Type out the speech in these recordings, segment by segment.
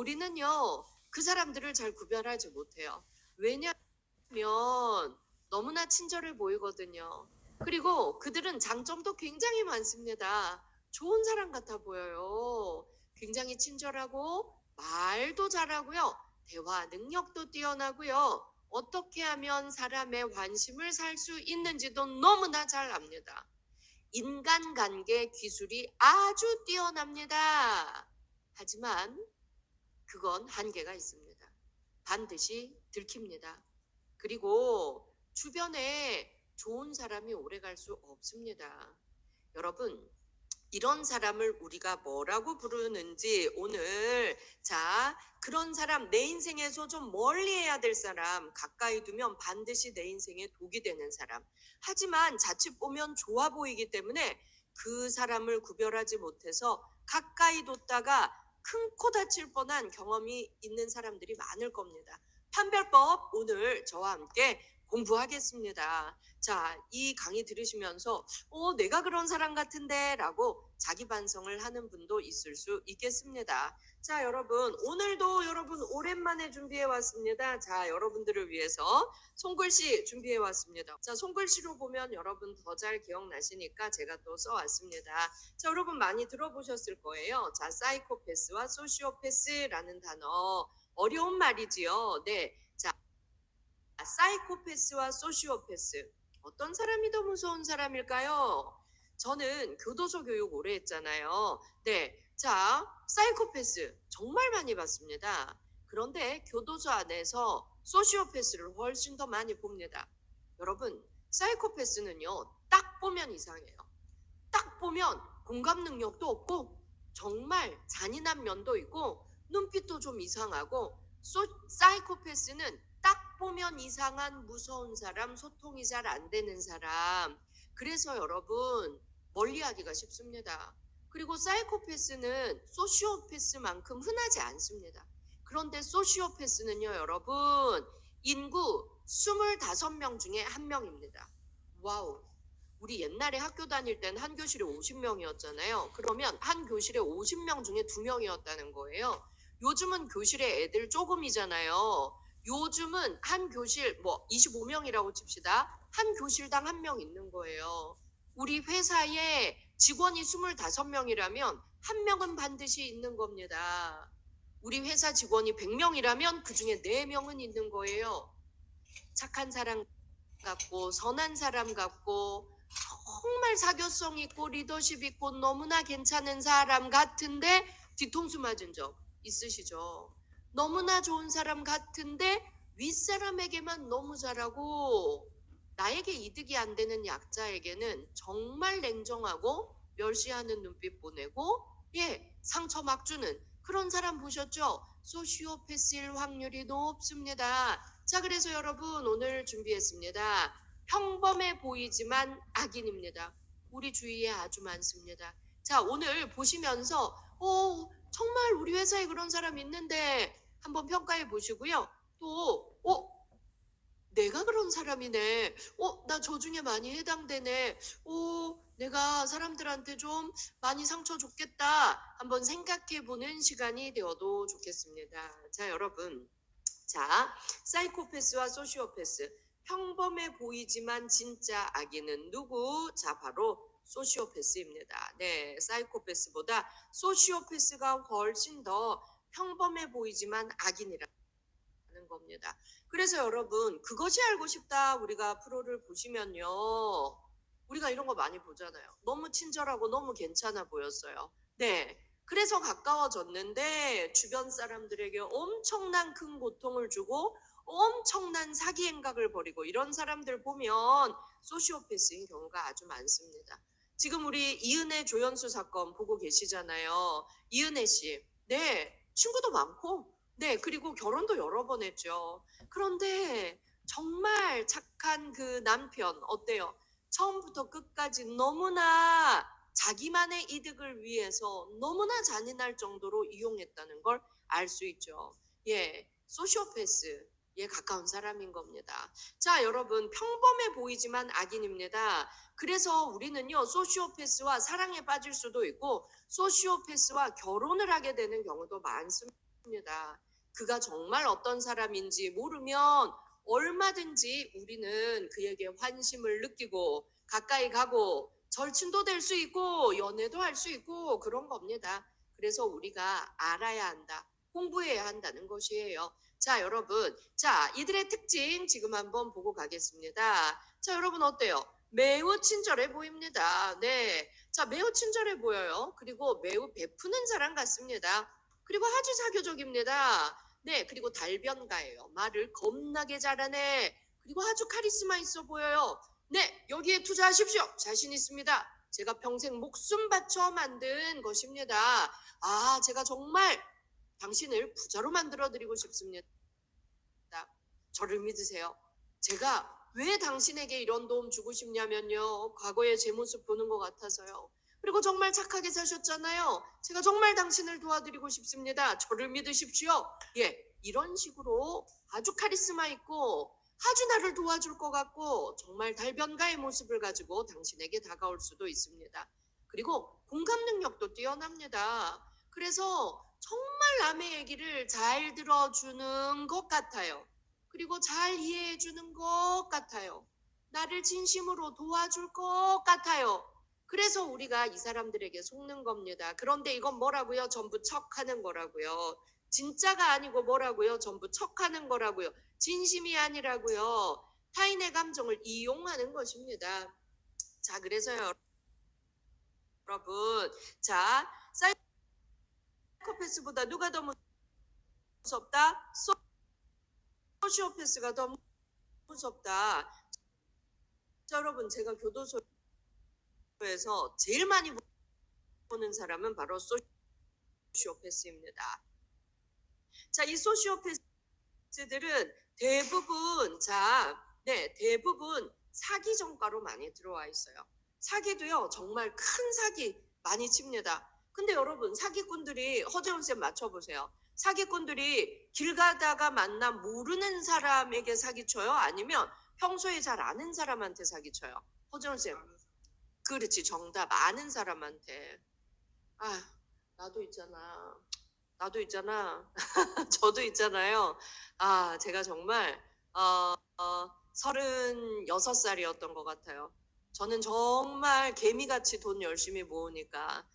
우리는요, 그 사람들을 잘 구별하지 못해요. 왜냐하면 너무나 친절해 보이거든요. 그리고 그들은 장점도 굉장히 많습니다. 좋은 사람 같아 보여요. 굉장히 친절하고 말도 잘하고요. 대화 능력도 뛰어나고요. 어떻게 하면 사람의 관심을 살 수 있는지도 너무나 잘 압니다. 인간관계 기술이 아주 뛰어납니다. 하지만 그건 한계가 있습니다. 반드시 들킵니다. 그리고 주변에 좋은 사람이 오래 갈 수 없습니다. 여러분, 이런 사람을 우리가 뭐라고 부르는지 오늘 그런 사람 내 인생에서 좀 멀리해야 될 사람 가까이 두면 반드시 내 인생에 독이 되는 사람 하지만 자칫 보면 좋아 보이기 때문에 그 사람을 구별하지 못해서 가까이 뒀다가 큰 코 다칠 뻔한 경험이 있는 사람들이 많을 겁니다. 판별법 오늘 저와 함께 공부하겠습니다. 자, 이 강의 들으시면서 내가 그런 사람 같은데 라고 자기 반성을 하는 분도 있을 수 있겠습니다. 자, 여러분 오늘도 여러분 오랜만에 준비해 왔습니다. 자, 여러분들을 위해서 손글씨 준비해 왔습니다. 자, 손글씨로 보면 여러분 더 잘 기억나시니까 제가 또 써왔습니다. 자, 여러분 많이 들어보셨을 거예요. 자, 사이코패스와 소시오패스라는 단어 어려운 말이지요. 네, 자, 사이코패스와 소시오패스 어떤 사람이 더 무서운 사람일까요? 저는 교도소 교육 오래 했잖아요. 네, 자, 사이코패스 정말 많이 봤습니다. 그런데 교도소 안에서 소시오패스를 훨씬 더 많이 봅니다. 여러분, 사이코패스는요, 딱 보면 이상해요. 딱 보면 공감 능력도 없고 정말 잔인한 면도 있고 눈빛도 좀 이상하고 사이코패스는 딱 보면 이상한 무서운 사람, 소통이 잘 안 되는 사람. 그래서 여러분 멀리하기가 쉽습니다. 그리고 사이코패스는 소시오패스만큼 흔하지 않습니다. 그런데 소시오패스는요, 여러분 인구 25명 중에 1명입니다. 와우. 우리 옛날에 학교 다닐 땐 한 교실에 50명이었잖아요. 그러면 한 교실에 50명 중에 2명이었다는 거예요. 요즘은 교실에 애들 조금이잖아요. 요즘은 한 교실 25명이라고 칩시다. 한 교실당 1명 있는 거예요. 우리 회사에 직원이 25명이라면 1명은 반드시 있는 겁니다. 우리 회사 직원이 100명이라면 그중에 4명은 있는 거예요. 착한 사람 같고 선한 사람 같고 정말 사교성 있고 리더십 있고 너무나 괜찮은 사람 같은데 뒤통수 맞은 적 있으시죠? 너무나 좋은 사람 같은데 윗사람에게만 너무 잘하고 나에게 이득이 안 되는 약자에게는 정말 냉정하고 멸시하는 눈빛 보내고 상처 막 주는 그런 사람 보셨죠? 소시오패스일 확률이 높습니다. 자, 그래서 여러분 오늘 준비했습니다. 평범해 보이지만 악인입니다. 우리 주위에 아주 많습니다. 자, 오늘 보시면서 정말 우리 회사에 그런 사람 있는데 한번 평가해 보시고요. 또 내가 그런 사람이네. 나 저 중에 많이 해당되네. 내가 사람들한테 좀 많이 상처 줬겠다. 한번 생각해 보는 시간이 되어도 좋겠습니다. 자, 여러분. 자, 사이코패스와 소시오패스. 평범해 보이지만 진짜 악인은 누구? 자, 바로 소시오패스입니다. 네, 사이코패스보다 소시오패스가 훨씬 더 평범해 보이지만 악인이라는 겁니다. 그래서 여러분, 그것이 알고 싶다 우리가 프로를 보시면요. 우리가 이런 거 많이 보잖아요. 너무 친절하고 너무 괜찮아 보였어요. 네. 그래서 가까워졌는데 주변 사람들에게 엄청난 큰 고통을 주고 엄청난 사기 행각을 벌이고 이런 사람들 보면 소시오패스인 경우가 아주 많습니다. 지금 우리 이은혜 조연수 사건 보고 계시잖아요. 이은혜 씨. 네. 친구도 많고 네. 그리고 결혼도 여러 번 했죠. 그런데 정말 착한 그 남편 어때요? 처음부터 끝까지 너무나 자기만의 이득을 위해서 너무나 잔인할 정도로 이용했다는 걸 알 수 있죠. 소시오패스에 가까운 사람인 겁니다. 자, 여러분 평범해 보이지만 악인입니다. 그래서 우리는요 소시오패스와 사랑에 빠질 수도 있고 소시오패스와 결혼을 하게 되는 경우도 많습니다. 겁니다. 그가 정말 어떤 사람인지 모르면 얼마든지 우리는 그에게 환심을 느끼고 가까이 가고 절친도 될 수 있고 연애도 할 수 있고 그런 겁니다. 그래서 우리가 알아야 한다. 공부해야 한다는 것이에요. 자, 여러분. 자, 이들의 특징 지금 한번 보고 가겠습니다. 자, 여러분 어때요? 매우 친절해 보입니다. 네. 자, 매우 친절해 보여요. 그리고 매우 베푸는 사람 같습니다. 그리고 아주 사교적입니다. 네, 그리고 달변가예요. 말을 겁나게 잘하네. 그리고 아주 카리스마 있어 보여요. 네, 여기에 투자하십시오. 자신 있습니다. 제가 평생 목숨 바쳐 만든 것입니다. 아, 제가 정말 당신을 부자로 만들어 드리고 싶습니다. 저를 믿으세요. 제가 왜 당신에게 이런 도움 주고 싶냐면요. 과거의 제 모습 보는 것 같아서요. 그리고 정말 착하게 사셨잖아요. 제가 정말 당신을 도와드리고 싶습니다. 저를 믿으십시오. 예, 이런 식으로 아주 카리스마 있고 아주 나를 도와줄 것 같고 정말 달변가의 모습을 가지고 당신에게 다가올 수도 있습니다. 그리고 공감 능력도 뛰어납니다. 그래서 정말 남의 얘기를 잘 들어주는 것 같아요. 그리고 잘 이해해 주는 것 같아요. 나를 진심으로 도와줄 것 같아요. 그래서 우리가 이 사람들에게 속는 겁니다. 그런데 이건 뭐라고요? 전부 척하는 거라고요. 진짜가 아니고 뭐라고요? 전부 척하는 거라고요. 진심이 아니라고요. 타인의 감정을 이용하는 것입니다. 자, 그래서요, 여러분. 자, 사이코패스보다 누가 더 무섭다? 소시오패스가 더 무섭다. 자, 여러분, 제가 교도소에서 제일 많이 보는 사람은 바로 소시오패스입니다. 자, 이 소시오패스들은 대부분 대부분 사기 전과로 많이 들어와 있어요. 사기도요, 정말 큰 사기 많이 칩니다. 근데 여러분, 사기꾼들이 허재훈 쌤 맞춰보세요. 사기꾼들이 길 가다가 만나 모르는 사람에게 사기쳐요? 아니면 평소에 잘 아는 사람한테 사기쳐요? 허재훈 쌤. 그렇지, 정답. 아는 사람한테. 아, 나도 있잖아. 나도 있잖아. 저도 있잖아요. 아, 제가 정말 36살이었던 것 같아요. 저는 정말 개미같이 돈 열심히 모으니까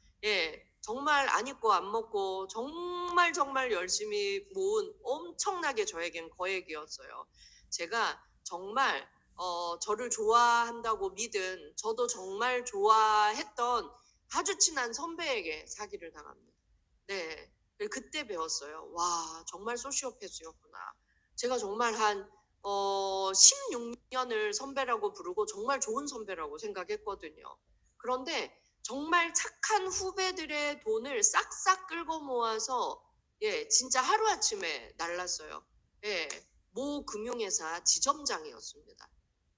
정말 안 입고 안 먹고 정말 정말 열심히 모은 엄청나게 저에겐 거액이었어요. 제가 정말 저를 좋아한다고 믿은 저도 정말 좋아했던 아주 친한 선배에게 사기를 당합니다. 네. 그때 배웠어요. 와, 정말 소시오패스였구나. 제가 정말 한 16년을 선배라고 부르고 정말 좋은 선배라고 생각했거든요. 그런데 정말 착한 후배들의 돈을 싹싹 끌고 모아서 진짜 하루아침에 날랐어요. 예, 모 금융회사 지점장이었습니다.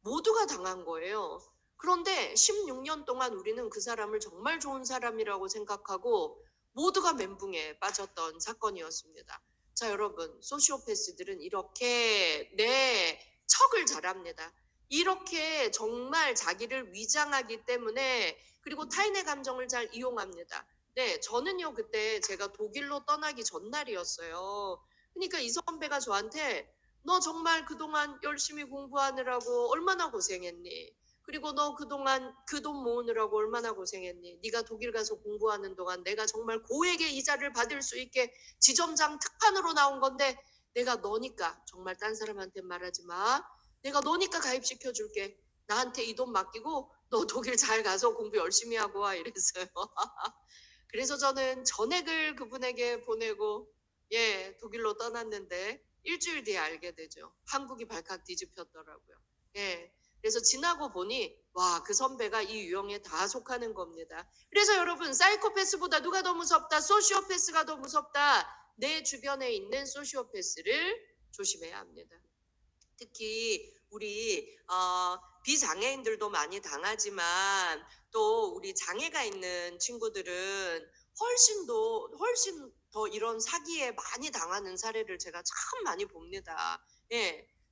모두가 당한 거예요. 그런데 16년 동안 우리는 그 사람을 정말 좋은 사람이라고 생각하고 모두가 멘붕에 빠졌던 사건이었습니다. 자, 여러분, 소시오패스들은 이렇게 척을 잘합니다. 이렇게 정말 자기를 위장하기 때문에 그리고 타인의 감정을 잘 이용합니다. 네, 저는요 그때 제가 독일로 떠나기 전날이었어요. 그러니까 이 선배가 저한테 너 정말 그동안 열심히 공부하느라고 얼마나 고생했니? 그리고 너 그동안 그 돈 모으느라고 얼마나 고생했니? 네가 독일 가서 공부하는 동안 내가 정말 고액의 이자를 받을 수 있게 지점장 특판으로 나온 건데 내가 너니까 정말 딴 사람한테 말하지 마. 내가 너니까 가입시켜 줄게. 나한테 이 돈 맡기고 너 독일 잘 가서 공부 열심히 하고 와 이랬어요. 그래서 저는 전액을 그분에게 보내고 독일로 떠났는데 일주일 뒤에 알게 되죠. 한국이 발칵 뒤집혔더라고요. 그래서 지나고 보니 와, 그 선배가 이 유형에 다 속하는 겁니다. 그래서 여러분, 사이코패스보다 누가 더 무섭다? 소시오패스가 더 무섭다. 내 주변에 있는 소시오패스를 조심해야 합니다. 특히 우리 비장애인들도 많이 당하지만 또 우리 장애가 있는 친구들은 훨씬 더 이런 사기에 많이 당하는 사례를 제가 참 많이 봅니다.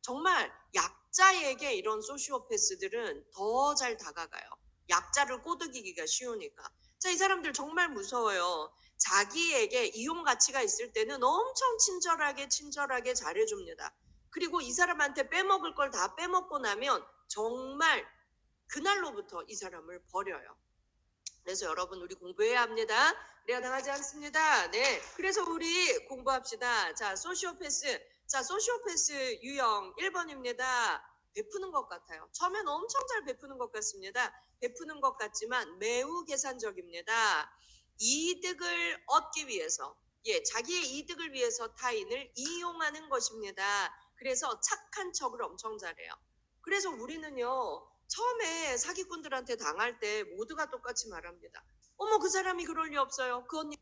정말 약자에게 이런 소시오패스들은 더 잘 다가가요. 약자를 꼬드기기가 쉬우니까. 자, 이 사람들 정말 무서워요. 자기에게 이용 가치가 있을 때는 엄청 친절하게 잘해줍니다. 그리고 이 사람한테 빼먹을 걸 다 빼먹고 나면 정말 그날로부터 이 사람을 버려요. 그래서 여러분 우리 공부해야 합니다. 그래야 당하지 않습니다. 네. 그래서 우리 공부합시다. 자, 소시오패스. 자, 소시오패스 유형 1번입니다. 베푸는 것 같아요. 처음엔 엄청 잘 베푸는 것 같습니다. 베푸는 것 같지만 매우 계산적입니다. 이득을 얻기 위해서, 자기의 이득을 위해서 타인을 이용하는 것입니다. 그래서 착한 척을 엄청 잘해요. 그래서 우리는요, 처음에 사기꾼들한테 당할 때 모두가 똑같이 말합니다. 어머, 그 사람이 그럴 리 없어요. 그 언니가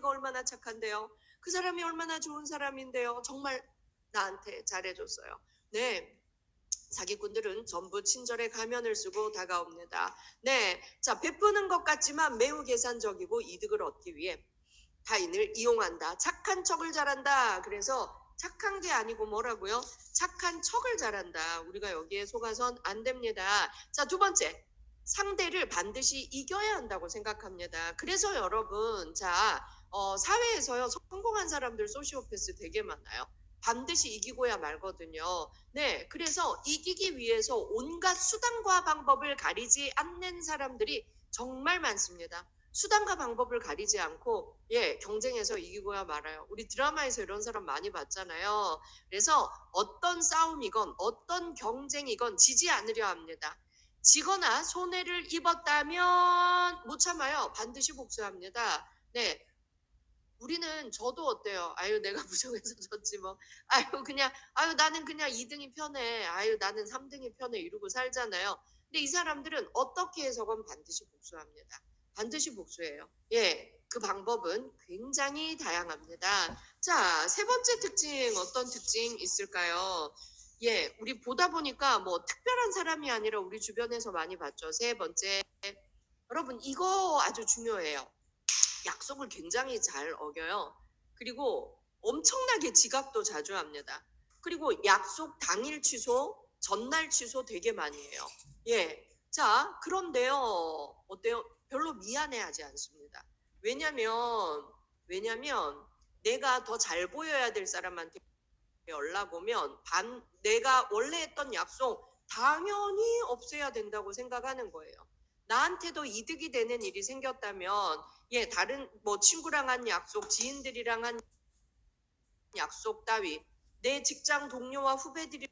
얼마나 착한데요. 그 사람이 얼마나 좋은 사람인데요. 정말 나한테 잘해줬어요. 네. 사기꾼들은 전부 친절의 가면을 쓰고 다가옵니다. 네. 자, 베푸는 것 같지만 매우 계산적이고 이득을 얻기 위해 타인을 이용한다. 착한 척을 잘한다. 그래서 착한 게 아니고 뭐라고요? 착한 척을 잘한다. 우리가 여기에 속아선 안 됩니다. 자, 두 번째. 상대를 반드시 이겨야 한다고 생각합니다. 그래서 여러분, 자, 사회에서요, 성공한 사람들 소시오패스 되게 많아요. 반드시 이기고야 말거든요. 네, 그래서 이기기 위해서 온갖 수단과 방법을 가리지 않는 사람들이 정말 많습니다. 수단과 방법을 가리지 않고 경쟁에서 이기고야 말아요. 우리 드라마에서 이런 사람 많이 봤잖아요. 그래서 어떤 싸움이건 어떤 경쟁이건 지지 않으려 합니다. 지거나 손해를 입었다면 못 참아요. 반드시 복수합니다. 네. 우리는 저도 어때요? 아유, 내가 부정해서 졌지 뭐. 아유, 나는 그냥 2등이 편해. 아유, 나는 3등이 편해. 이러고 살잖아요. 근데 이 사람들은 어떻게 해서건 반드시 복수합니다. 반드시 복수해요. 그 방법은 굉장히 다양합니다. 자, 세 번째 특징 어떤 특징 있을까요? 우리 보다 보니까 뭐 특별한 사람이 아니라 우리 주변에서 많이 봤죠. 세 번째. 여러분, 이거 아주 중요해요. 약속을 굉장히 잘 어겨요. 그리고 엄청나게 지각도 자주 합니다. 그리고 약속 당일 취소, 전날 취소 되게 많이 해요. 자, 그런데요. 어때요? 별로 미안해하지 않습니다. 왜냐면 내가 더 잘 보여야 될 사람한테 연락 오면 내가 원래 했던 약속 당연히 없애야 된다고 생각하는 거예요. 나한테도 이득이 되는 일이 생겼다면 다른 뭐 친구랑 한 약속, 지인들이랑 한 약속 따위, 내 직장 동료와 후배들이랑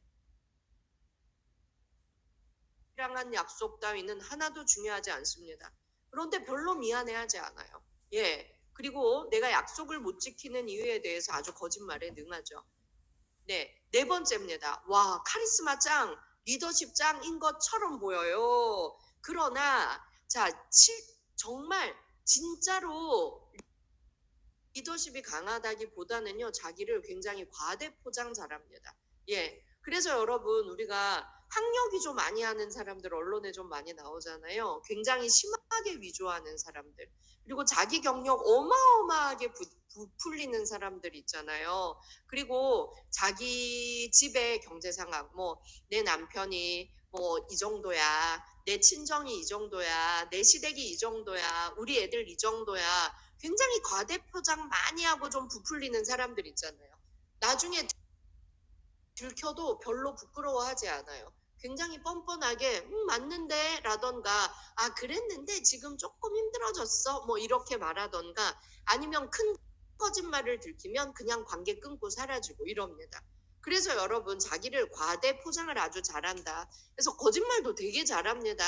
한 약속 따위는 하나도 중요하지 않습니다. 그런데 별로 미안해하지 않아요. 그리고 내가 약속을 못 지키는 이유에 대해서 아주 거짓말에 능하죠. 네 번째입니다. 와, 카리스마 짱, 리더십 짱인 것처럼 보여요. 그러나 자, 정말 진짜로 리더십이 강하다기보다는요, 자기를 굉장히 과대 포장 잘합니다. 그래서 여러분, 우리가 학력 위조 많이 하는 사람들 언론에 좀 많이 나오잖아요. 굉장히 심하게 위조하는 사람들. 그리고 자기 경력 어마어마하게 부풀리는 사람들 있잖아요. 그리고 자기 집의 경제 상황, 뭐 내 남편이 뭐 이 정도야, 내 친정이 이 정도야, 내 시댁이 이 정도야, 우리 애들 이 정도야. 굉장히 과대포장 많이 하고 좀 부풀리는 사람들 있잖아요. 나중에 들켜도 별로 부끄러워하지 않아요. 굉장히 뻔뻔하게 맞는데 라던가, 아 그랬는데 지금 조금 힘들어졌어 뭐 이렇게 말하던가, 아니면 큰 거짓말을 들키면 그냥 관계 끊고 사라지고 이럽니다. 그래서 여러분, 자기를 과대 포장을 아주 잘한다. 그래서 거짓말도 되게 잘합니다.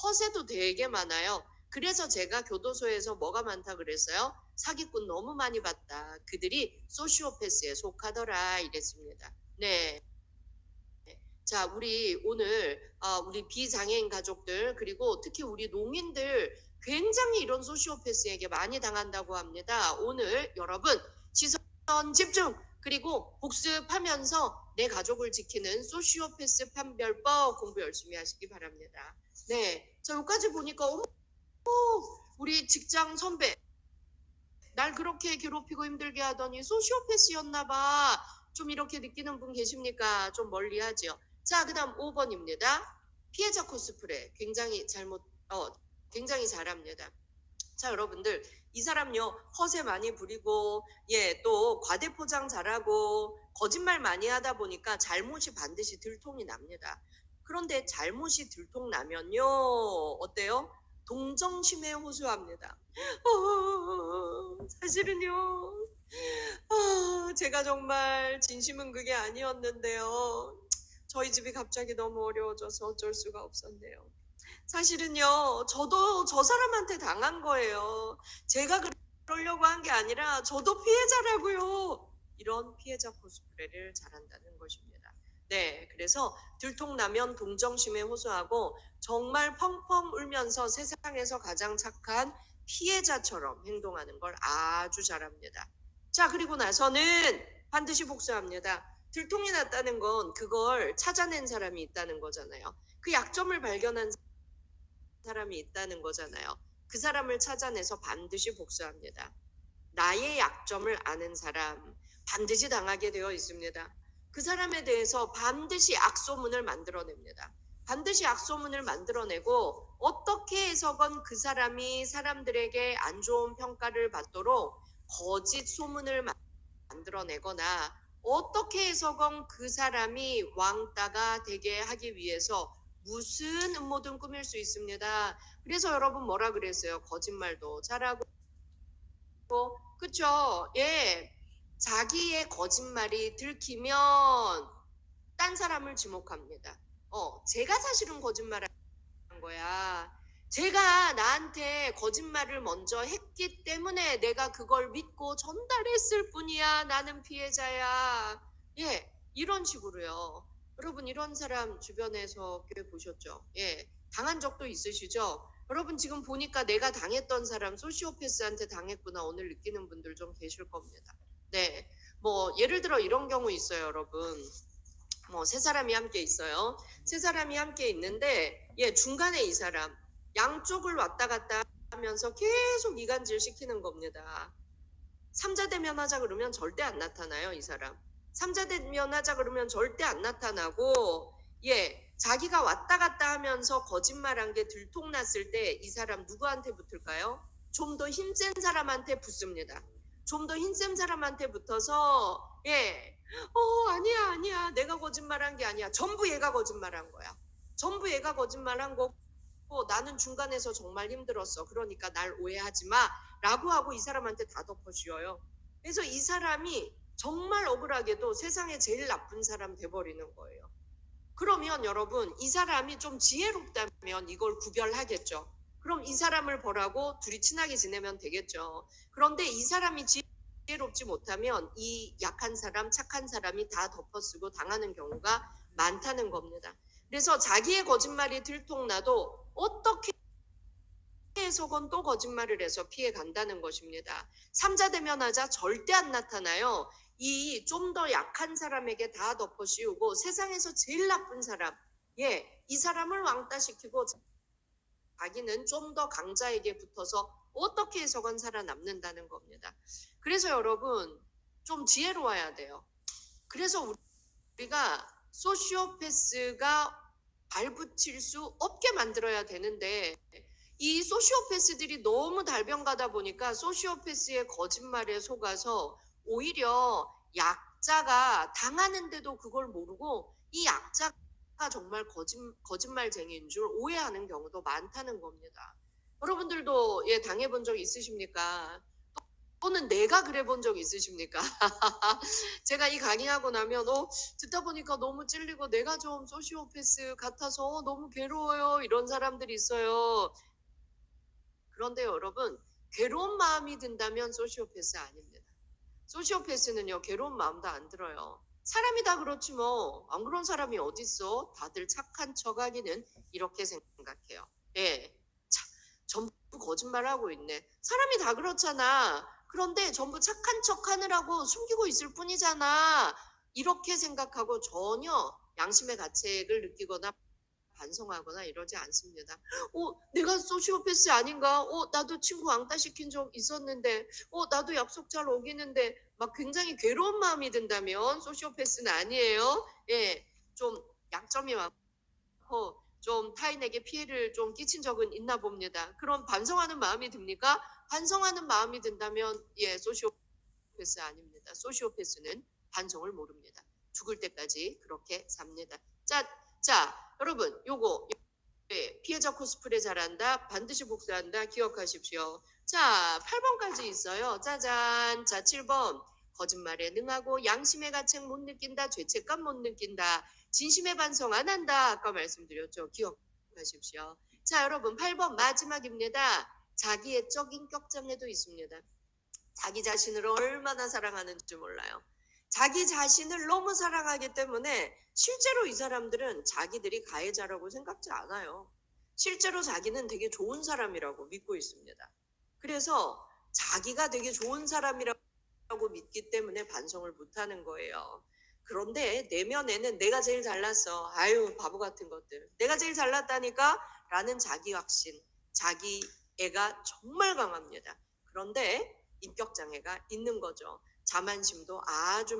허세도 되게 많아요. 그래서 제가 교도소에서 뭐가 많다 그랬어요? 사기꾼 너무 많이 봤다. 그들이 소시오패스에 속하더라 이랬습니다. 네. 자, 우리 오늘 우리 비장애인 가족들, 그리고 특히 우리 농인들 굉장히 이런 소시오패스에게 많이 당한다고 합니다. 오늘 여러분 시선 집중, 그리고 복습하면서 내 가족을 지키는 소시오패스 판별법 공부 열심히 하시기 바랍니다. 네, 자, 여기까지 보니까 우리 직장 선배 날 그렇게 괴롭히고 힘들게 하더니 소시오패스였나 봐. 좀 이렇게 느끼는 분 계십니까? 좀 멀리하죠. 자, 그다음 5번입니다. 피해자 코스프레 굉장히 굉장히 잘합니다. 자, 여러분들 이 사람요 허세 많이 부리고 또 과대 포장 잘하고 거짓말 많이 하다 보니까 잘못이 반드시 들통이 납니다. 그런데 잘못이 들통나면요 어때요? 동정심에 호소합니다. 사실은요. 제가 정말 진심은 그게 아니었는데요. 저희 집이 갑자기 너무 어려워져서 어쩔 수가 없었네요. 사실은요, 저도 저 사람한테 당한 거예요. 제가 그러려고 한 게 아니라 저도 피해자라고요. 이런 피해자 코스프레를 잘한다는 것입니다. 네, 그래서 들통나면 동정심에 호소하고 정말 펑펑 울면서 세상에서 가장 착한 피해자처럼 행동하는 걸 아주 잘합니다. 자, 그리고 나서는 반드시 복수합니다. 들통이 났다는 건 그걸 찾아낸 사람이 있다는 거잖아요. 그 약점을 발견한 사람이 있다는 거잖아요. 그 사람을 찾아내서 반드시 복수합니다. 나의 약점을 아는 사람 반드시 당하게 되어 있습니다. 그 사람에 대해서 반드시 악소문을 만들어냅니다. 반드시 악소문을 만들어내고 어떻게 해서건 그 사람이 사람들에게 안 좋은 평가를 받도록 거짓 소문을 만들어내거나 어떻게 해서건 그 사람이 왕따가 되게 하기 위해서 무슨 음모든 꾸밀 수 있습니다. 그래서 여러분 뭐라 그랬어요? 거짓말도 잘하고 그쵸? 예. 자기의 거짓말이 들키면 딴 사람을 지목합니다. 제가 사실은 거짓말한 거야. 제가 나한테 거짓말을 먼저 했기 때문에 내가 그걸 믿고 전달했을 뿐이야. 나는 피해자야. 예, 이런 식으로요. 여러분 이런 사람 주변에서 꽤 보셨죠? 예, 당한 적도 있으시죠? 여러분 지금 보니까 내가 당했던 사람 소시오패스한테 당했구나 오늘 느끼는 분들 좀 계실 겁니다. 네, 뭐 예를 들어 이런 경우 있어요, 여러분. 뭐 세 사람이 함께 있어요. 세 사람이 함께 있는데 중간에 이 사람 양쪽을 왔다 갔다 하면서 계속 이간질 시키는 겁니다. 삼자 대면하자 그러면 절대 안 나타나요, 이 사람. 삼자 대면하자 그러면 절대 안 나타나고 자기가 왔다 갔다 하면서 거짓말한 게 들통났을 때 이 사람 누구한테 붙을까요? 좀 더 힘센 사람한테 붙습니다. 좀 더 힘센 사람한테 붙어서 아니야 아니야 내가 거짓말한 게 아니야. 전부 얘가 거짓말한 거야. 전부 얘가 거짓말한 거고 나는 중간에서 정말 힘들었어. 그러니까 날 오해하지 마 라고 하고 이 사람한테 다 덮어씌워요. 그래서 이 사람이 정말 억울하게도 세상에 제일 나쁜 사람 돼버리는 거예요. 그러면 여러분 이 사람이 좀 지혜롭다면 이걸 구별하겠죠. 그럼 이 사람을 보라고 둘이 친하게 지내면 되겠죠. 그런데 이 사람이 지혜롭지 못하면 이 약한 사람, 착한 사람이 다 덮어쓰고 당하는 경우가 많다는 겁니다. 그래서 자기의 거짓말이 들통나도 어떻게 해서건 또 거짓말을 해서 피해 간다는 것입니다. 삼자 대면하자 절대 안 나타나요. 이 좀 더 약한 사람에게 다 덮어씌우고 세상에서 제일 나쁜 사람, 이 사람을 왕따시키고 자기는 좀 더 강자에게 붙어서 어떻게 해서건 살아남는다는 겁니다. 그래서 여러분 좀 지혜로워야 돼요. 그래서 우리가 소시오패스가 발붙일 수 없게 만들어야 되는데 이 소시오패스들이 너무 달변가다 보니까 소시오패스의 거짓말에 속아서 오히려 약자가 당하는데도 그걸 모르고 이 약자가 정말 거짓말쟁이인 줄 오해하는 경우도 많다는 겁니다. 여러분들도 당해본 적 있으십니까? 또는 내가 그래본 적 있으십니까? 제가 이 강의하고 나면 듣다 보니까 너무 찔리고 내가 좀 소시오패스 같아서 너무 괴로워요 이런 사람들이 있어요. 그런데 여러분 괴로운 마음이 든다면 소시오패스 아닙니다. 소시오패스는요 괴로운 마음도 안 들어요. 사람이 다 그렇지 뭐 안 그런 사람이 어딨어. 다들 착한 척하기는 이렇게 생각해요. 전부 거짓말하고 있네. 사람이 다 그렇잖아. 그런데 전부 착한 척하느라고 숨기고 있을 뿐이잖아. 이렇게 생각하고 전혀 양심의 가책을 느끼거나 반성하거나 이러지 않습니다. 내가 소시오패스 아닌가? 나도 친구 왕따 시킨 적 있었는데, 나도 약속 잘 어기는데, 막 굉장히 괴로운 마음이 든다면 소시오패스는 아니에요. 좀 약점이 많고, 좀 타인에게 피해를 좀 끼친 적은 있나 봅니다. 그럼 반성하는 마음이 듭니까? 반성하는 마음이 든다면 예, 소시오패스 아닙니다. 소시오패스는 반성을 모릅니다. 죽을 때까지 그렇게 삽니다. 자, 여러분, 요거 예, 피해자 코스프레 잘한다. 반드시 복수한다. 기억하십시오. 자, 8번까지 있어요. 짜잔. 자, 7번. 거짓말에 능하고 양심의 가책 못 느낀다. 죄책감 못 느낀다. 진심의 반성 안 한다. 아까 말씀드렸죠. 기억하십시오. 자, 여러분 8번 마지막입니다. 자기애적 인격장애도 있습니다. 자기 자신을 얼마나 사랑하는지 몰라요. 자기 자신을 너무 사랑하기 때문에 실제로 이 사람들은 자기들이 가해자라고 생각지 않아요. 실제로 자기는 되게 좋은 사람이라고 믿고 있습니다. 그래서 자기가 되게 좋은 사람이라고 믿기 때문에 반성을 못하는 거예요. 그런데 내면에는 내가 제일 잘났어. 아유 바보 같은 것들. 내가 제일 잘났다니까? 라는 자기 확신, 자기 애가 정말 강합니다. 그런데 인격장애가 있는 거죠. 자만심도 아주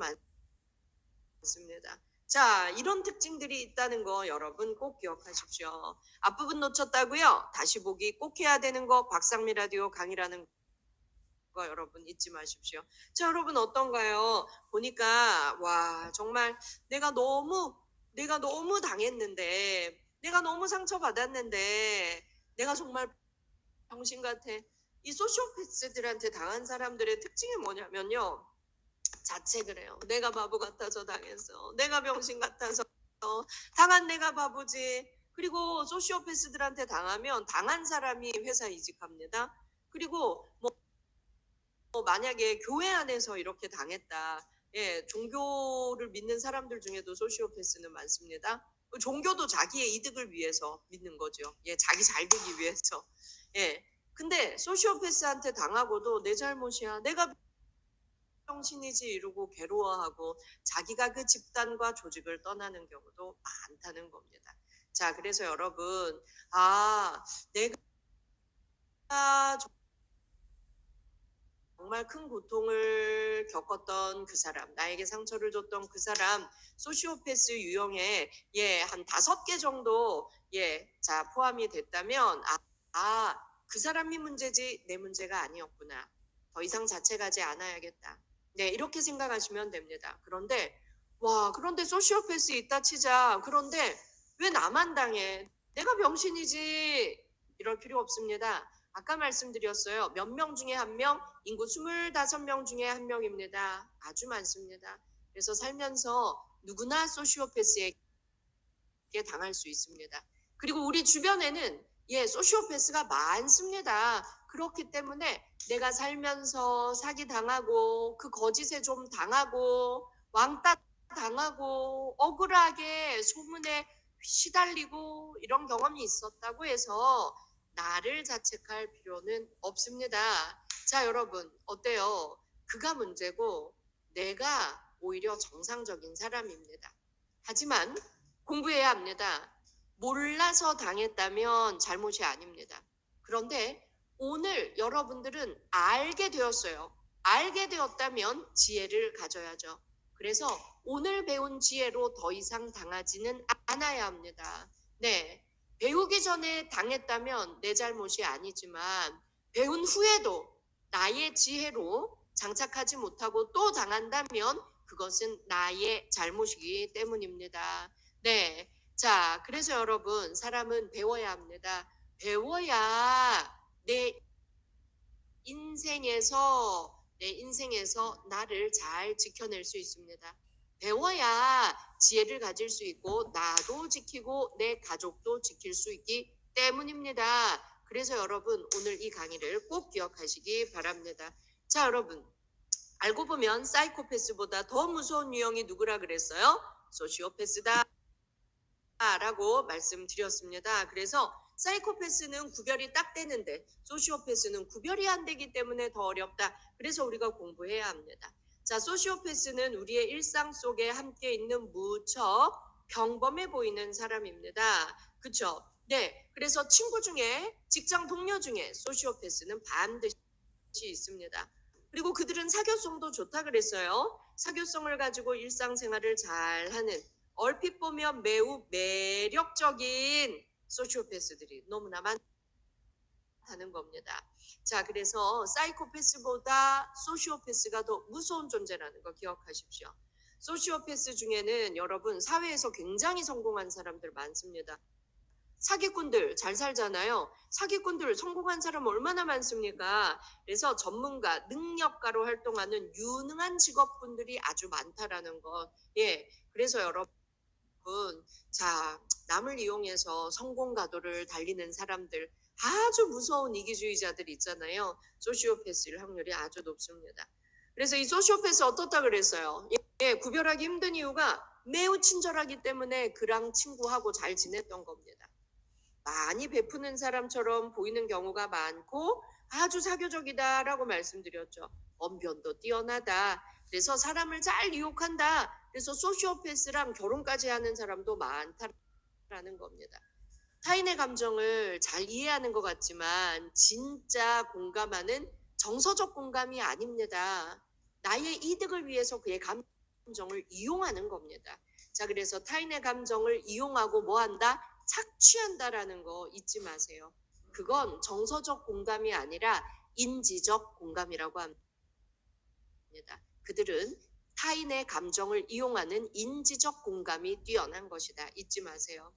많습니다. 자, 이런 특징들이 있다는 거 여러분 꼭 기억하십시오. 앞부분 놓쳤다고요? 다시 보기 꼭 해야 되는 거 박상미 라디오 강의라는 거 여러분 잊지 마십시오. 자, 여러분 어떤가요? 보니까 와 정말 내가 너무 당했는데 내가 너무 상처받았는데 내가 정말 병신 같아. 이 소시오패스들한테 당한 사람들의 특징이 뭐냐면요. 자책을 해요. 내가 바보 같아서 당했어. 내가 병신 같아서 당한 내가 바보지. 그리고 소시오패스들한테 당하면 당한 사람이 회사 이직합니다. 그리고 만약에 교회 안에서 이렇게 당했다. 예, 종교를 믿는 사람들 중에도 소시오패스는 많습니다. 종교도 자기의 이득을 위해서 믿는 거죠. 예, 자기 잘 되기 위해서. 예. 근데 소시오패스한테 당하고도 내 잘못이야. 내가 병신이지 이러고 괴로워하고 자기가 그 집단과 조직을 떠나는 경우도 많다는 겁니다. 자, 그래서 여러분, 내가 정말 큰 고통을 겪었던 그 사람, 나에게 상처를 줬던 그 사람, 소시오패스 유형에 한 5개 정도 자 포함이 됐다면 그 사람이 문제지 내 문제가 아니었구나. 더 이상 자책하지 않아야겠다. 네, 이렇게 생각하시면 됩니다. 그런데 소시오패스 있다 치자. 그런데 왜 나만 당해? 내가 병신이지. 이럴 필요 없습니다. 아까 말씀드렸어요. 몇 명 중에 한 명, 인구 25명 중에 한 명입니다. 아주 많습니다. 그래서 살면서 누구나 소시오패스에게 당할 수 있습니다. 그리고 우리 주변에는 소시오패스가 많습니다. 그렇기 때문에 내가 살면서 사기 당하고 그 거짓에 좀 당하고 왕따 당하고 억울하게 소문에 시달리고 이런 경험이 있었다고 해서 나를 자책할 필요는 없습니다. 자, 여러분 어때요? 그가 문제고 내가 오히려 정상적인 사람입니다. 하지만 공부해야 합니다. 몰라서 당했다면 잘못이 아닙니다. 그런데 오늘 여러분들은 알게 되었어요. 알게 되었다면 지혜를 가져야죠. 그래서 오늘 배운 지혜로 더 이상 당하지는 않아야 합니다. 네. 배우기 전에 당했다면 내 잘못이 아니지만 배운 후에도 나의 지혜로 장착하지 못하고 또 당한다면 그것은 나의 잘못이기 때문입니다. 네. 자, 그래서 여러분, 사람은 배워야 합니다. 배워야 내 인생에서 나를 잘 지켜낼 수 있습니다. 배워야 지혜를 가질 수 있고 나도 지키고 내 가족도 지킬 수 있기 때문입니다. 그래서 여러분 오늘 이 강의를 꼭 기억하시기 바랍니다. 자, 여러분 알고 보면 사이코패스보다 더 무서운 유형이 누구라 그랬어요? 소시오패스다 라고 말씀드렸습니다. 그래서 사이코패스는 구별이 딱 되는데 소시오패스는 구별이 안 되기 때문에 더 어렵다. 그래서 우리가 공부해야 합니다. 자, 소시오패스는 우리의 일상 속에 함께 있는 무척 평범해 보이는 사람입니다. 그쵸? 네. 그래서 친구 중에, 직장 동료 중에 소시오패스는 반드시 있습니다. 그리고 그들은 사교성도 좋다 그랬어요. 사교성을 가지고 일상생활을 잘하는, 얼핏 보면 매우 매력적인 소시오패스들이 너무나 하는 겁니다. 자, 그래서 사이코패스보다 소시오패스가 더 무서운 존재라는 거 기억하십시오. 소시오패스 중에는 여러분 사회에서 굉장히 성공한 사람들 많습니다. 사기꾼들 잘 살잖아요. 사기꾼들 성공한 사람 얼마나 많습니까? 그래서 전문가, 능력가로 활동하는 유능한 직업군들이 아주 많다라는 것. 예, 그래서 여러분, 자, 남을 이용해서 성공 가도를 달리는 사람들, 아주 무서운 이기주의자들 있잖아요. 소시오패스일 확률이 아주 높습니다. 그래서 이 소시오패스 어떻다 그랬어요? 예, 구별하기 힘든 이유가 매우 친절하기 때문에 그랑 친구하고 잘 지냈던 겁니다. 많이 베푸는 사람처럼 보이는 경우가 많고 아주 사교적이다라고 말씀드렸죠. 언변도 뛰어나다. 그래서 사람을 잘 유혹한다. 그래서 소시오패스랑 결혼까지 하는 사람도 많다라는 겁니다. 타인의 감정을 잘 이해하는 것 같지만 진짜 공감하는 정서적 공감이 아닙니다. 나의 이득을 위해서 그의 감정을 이용하는 겁니다. 자, 그래서 타인의 감정을 이용하고 뭐 한다? 착취한다라는 거 잊지 마세요. 그건 정서적 공감이 아니라 인지적 공감이라고 합니다. 그들은 타인의 감정을 이용하는 인지적 공감이 뛰어난 것이다. 잊지 마세요.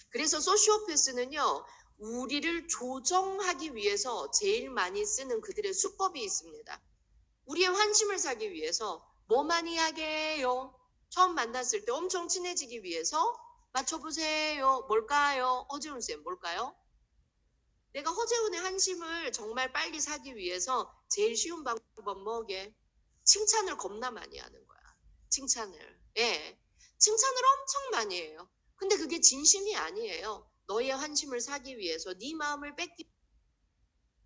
그래서 소시오패스는요, 우리를 조정하기 위해서 제일 많이 쓰는 그들의 수법이 있습니다. 우리의 환심을 사기 위해서 뭐 많이 하게요? 처음 만났을 때 엄청 친해지기 위해서 맞춰보세요. 뭘까요? 허재훈 쌤 뭘까요? 내가 허재훈의 한심을 정말 빨리 사기 위해서 제일 쉬운 방법 뭐게? 칭찬을 겁나 많이 하는 거야. 칭찬을. 예. 칭찬을 엄청 많이 해요. 근데 그게 진심이 아니에요. 너의 환심을 사기 위해서, 네 마음을 뺏기